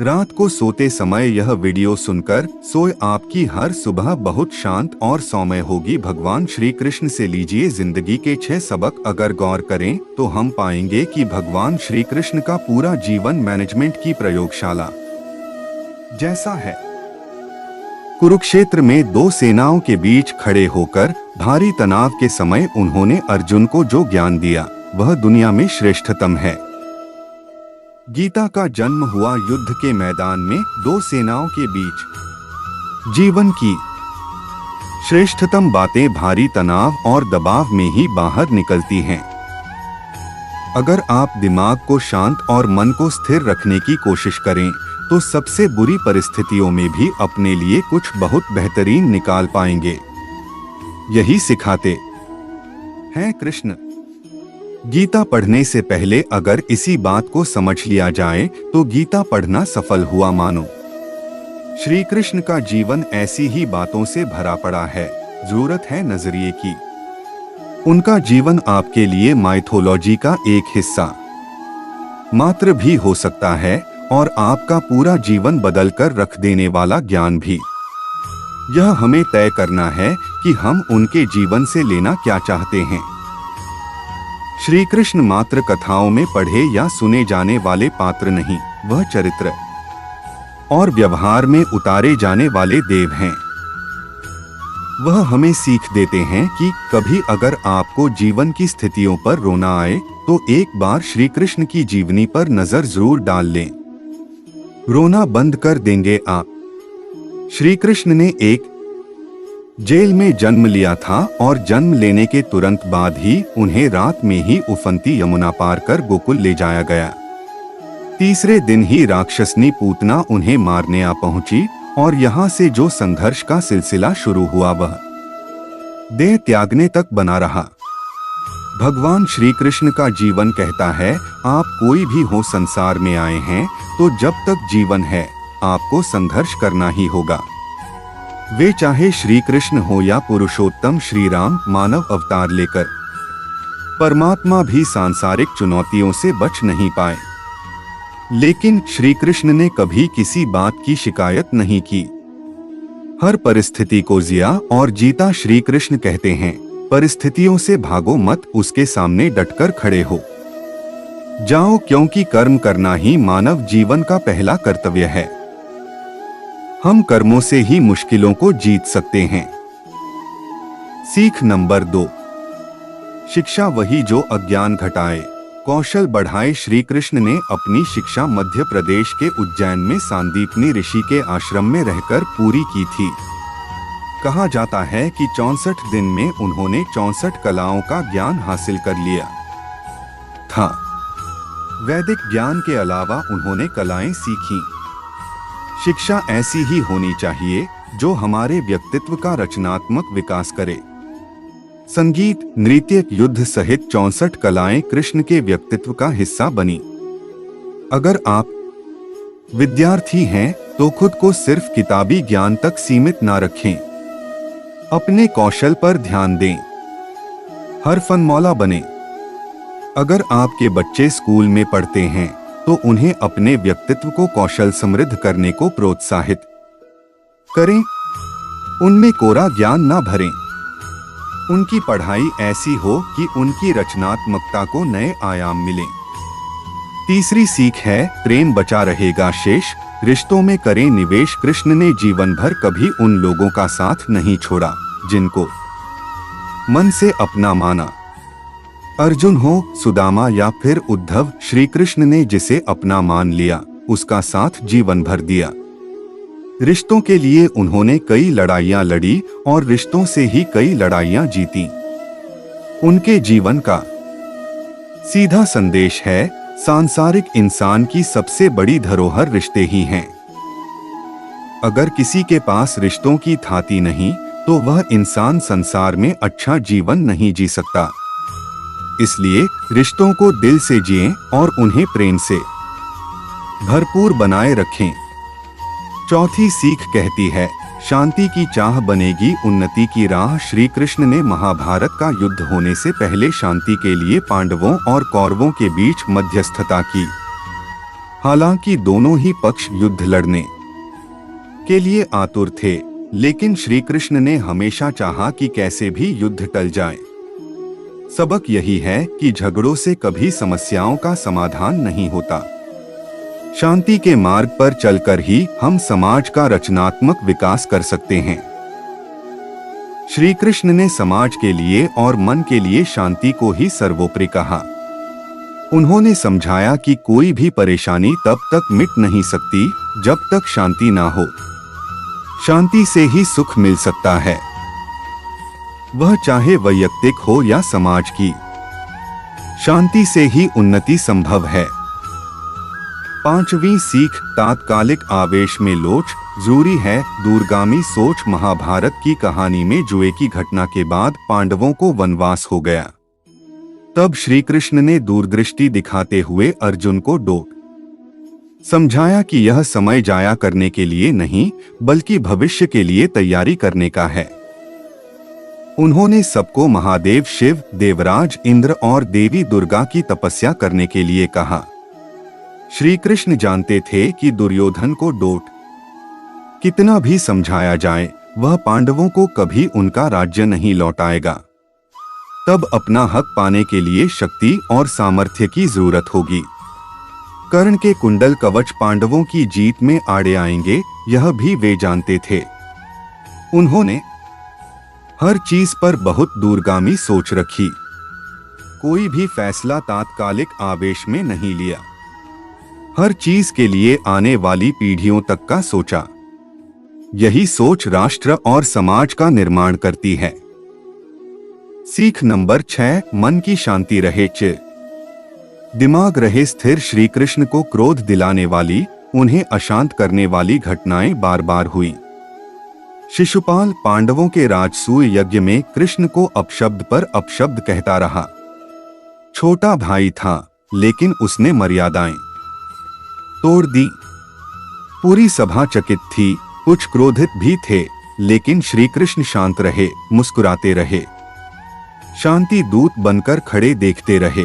रात को सोते समय यह वीडियो सुनकर सोए आपकी हर सुबह बहुत शांत और सौम्य होगी। भगवान श्री कृष्ण से लीजिए जिंदगी के 6 सबक। अगर गौर करें तो हम पाएंगे कि भगवान श्री कृष्ण का पूरा जीवन मैनेजमेंट की प्रयोगशाला जैसा है। कुरुक्षेत्र में 2 सेनाओं के बीच खड़े होकर भारी तनाव के समय उन्होंने अर्जुन को जो ज्ञान दिया वह दुनिया में श्रेष्ठतम है। गीता का जन्म हुआ युद्ध के मैदान में 2 सेनाओं के बीच। जीवन की श्रेष्ठतम बातें भारी तनाव और दबाव में ही बाहर निकलती हैं। अगर आप दिमाग को शांत और मन को स्थिर रखने की कोशिश करें तो सबसे बुरी परिस्थितियों में भी अपने लिए कुछ बहुत बेहतरीन निकाल पाएंगे। यही सिखाते हैं कृष्ण। गीता पढ़ने से पहले अगर इसी बात को समझ लिया जाए तो गीता पढ़ना सफल हुआ मानो। श्री कृष्ण का जीवन ऐसी ही बातों से भरा पड़ा है। जरूरत है नजरिए की। उनका जीवन आपके लिए माइथोलॉजी का एक हिस्सा मात्र भी हो सकता है और आपका पूरा जीवन बदल कर रख देने वाला ज्ञान भी। यह हमें तय करना है कि हम उनके जीवन से लेना क्या चाहते हैं। श्री कृष्ण मात्र कथाओं में पढ़े या सुने जाने वाले पात्र नहीं, वह चरित्र और व्यवहार में उतारे जाने वाले देव हैं। वह हमें सीख देते हैं कि कभी अगर आपको जीवन की स्थितियों पर रोना आए तो एक बार श्री कृष्ण की जीवनी पर नजर जरूर डाल लें। रोना बंद कर देंगे आप। श्री कृष्ण ने एक जेल में जन्म लिया था और जन्म लेने के तुरंत बाद ही उन्हें रात में ही उफनती यमुना पार कर गोकुल ले जाया गया। तीसरे दिन ही राक्षसनी पूतना उन्हें मारने आ पहुंची और यहाँ से जो संघर्ष का सिलसिला शुरू हुआ वह देह त्यागने तक बना रहा। भगवान श्री कृष्ण का जीवन कहता है, आप कोई भी हो संसार में आए हैं तो जब तक जीवन है आपको संघर्ष करना ही होगा। वे चाहे श्री कृष्ण हो या पुरुषोत्तम श्री राम मानव अवतार लेकर। परमात्मा भी सांसारिक चुनौतियों से बच नहीं पाए, लेकिन श्री कृष्ण ने कभी किसी बात की शिकायत नहीं की। हर परिस्थिति को जिया और जीता। श्री कृष्ण कहते हैं, परिस्थितियों से भागो मत, उसके सामने डटकर खड़े हो जाओ, क्योंकि कर्म करना ही मानव जीवन का पहला कर्तव्य है। हम कर्मों से ही मुश्किलों को जीत सकते हैं। सीख नंबर 2, शिक्षा वही जो अज्ञान घटाए, कौशल बढ़ाए। श्री कृष्ण ने अपनी शिक्षा मध्य प्रदेश के उज्जैन में सांदीपनी ऋषि के आश्रम में रहकर पूरी की थी। कहा जाता है कि 64 दिन में उन्होंने 64 कलाओं का ज्ञान हासिल कर लिया था। वैदिक ज्ञान के अलावा उन्होंने कलाएं सीखीं। शिक्षा ऐसी ही होनी चाहिए जो हमारे व्यक्तित्व का रचनात्मक विकास करे। संगीत, नृत्य, युद्ध सहित 64 कलाएं कृष्ण के व्यक्तित्व का हिस्सा बनी। अगर आप विद्यार्थी हैं तो खुद को सिर्फ किताबी ज्ञान तक सीमित ना रखें। अपने कौशल पर ध्यान दें, हर फनमौला बने। अगर आपके बच्चे स्कूल में पढ़ते हैं तो उन्हें अपने व्यक्तित्व को कौशल समृद्ध करने को प्रोत्साहित करें। उनमें कोरा ज्ञान ना भरें। उनकी पढ़ाई ऐसी हो कि उनकी रचनात्मकता को नए आयाम मिलें। तीसरी सीख है, प्रेम बचा रहेगा शेष, रिश्तों में करें निवेश। कृष्ण ने जीवन भर कभी उन लोगों का साथ नहीं छोड़ा जिनको मन से अपना माना। अर्जुन हो, सुदामा या फिर उद्धव, श्री कृष्ण ने जिसे अपना मान लिया उसका साथ जीवन भर दिया। रिश्तों के लिए उन्होंने कई लड़ाइयां लड़ी और रिश्तों से ही कई लड़ाइयां जीती। उनके जीवन का सीधा संदेश है, सांसारिक इंसान की सबसे बड़ी धरोहर रिश्ते ही हैं। अगर किसी के पास रिश्तों की थाती नहीं तो वह इंसान संसार में अच्छा जीवन नहीं जी सकता। इसलिए रिश्तों को दिल से जिएं और उन्हें प्रेम से भरपूर बनाए रखें। चौथी सीख कहती है, शांति की चाह बनेगी उन्नति की राह। श्री कृष्ण ने महाभारत का युद्ध होने से पहले शांति के लिए पांडवों और कौरवों के बीच मध्यस्थता की। हालांकि दोनों ही पक्ष युद्ध लड़ने के लिए आतुर थे, लेकिन श्री कृष्ण ने हमेशा चाहा कि कैसे भी युद्ध टल जाए। सबक यही है कि झगड़ों से कभी समस्याओं का समाधान नहीं होता। शांति के मार्ग पर चलकर ही हम समाज का रचनात्मक विकास कर सकते हैं। श्री कृष्ण ने समाज के लिए और मन के लिए शांति को ही सर्वोपरि कहा। उन्होंने समझाया कि कोई भी परेशानी तब तक मिट नहीं सकती जब तक शांति ना हो। शांति से ही सुख मिल सकता है, वह चाहे वैयक्तिक हो या समाज की। शांति से ही उन्नति संभव है। पांचवी सीख, तात्कालिक आवेश में लोच जरूरी है दूरगामी सोच। महाभारत की कहानी में जुए की घटना के बाद पांडवों को वनवास हो गया। तब श्री कृष्ण ने दूरदृष्टि दिखाते हुए अर्जुन को डोट समझाया कि यह समय जाया करने के लिए नहीं, बल्कि भविष्य के लिए तैयारी करने का है। उन्होंने सबको महादेव शिव, देवराज इंद्र और देवी दुर्गा की तपस्या करने के लिए कहा। श्री कृष्ण जानते थे कि दुर्योधन को डोट कितना भी समझाया जाए, वह पांडवों को कभी उनका राज्य नहीं लौटाएगा। तब अपना हक पाने के लिए शक्ति और सामर्थ्य की जरूरत होगी। कर्ण के कुंडल कवच पांडवों की जीत में आड़े आएंगे, यह भी वे जानते थे। उन्होंने हर चीज पर बहुत दूरगामी सोच रखी। कोई भी फैसला तात्कालिक आवेश में नहीं लिया। हर चीज के लिए आने वाली पीढ़ियों तक का सोचा। यही सोच राष्ट्र और समाज का निर्माण करती है। सीख नंबर 6, मन की शांति रहे चिर। दिमाग रहे स्थिर। श्री कृष्ण को क्रोध दिलाने वाली, उन्हें अशांत करने वाली घटनाएं बार बार हुई। शिशुपाल पांडवों के राजसूय यज्ञ में कृष्ण को अपशब्द पर अपशब्द कहता रहा। छोटा भाई था, लेकिन उसने मर्यादाएं तोड़ दी। पूरी सभा चकित थी, कुछ क्रोधित भी थे, लेकिन श्री कृष्ण शांत रहे, मुस्कुराते रहे, शांति दूत बनकर खड़े देखते रहे।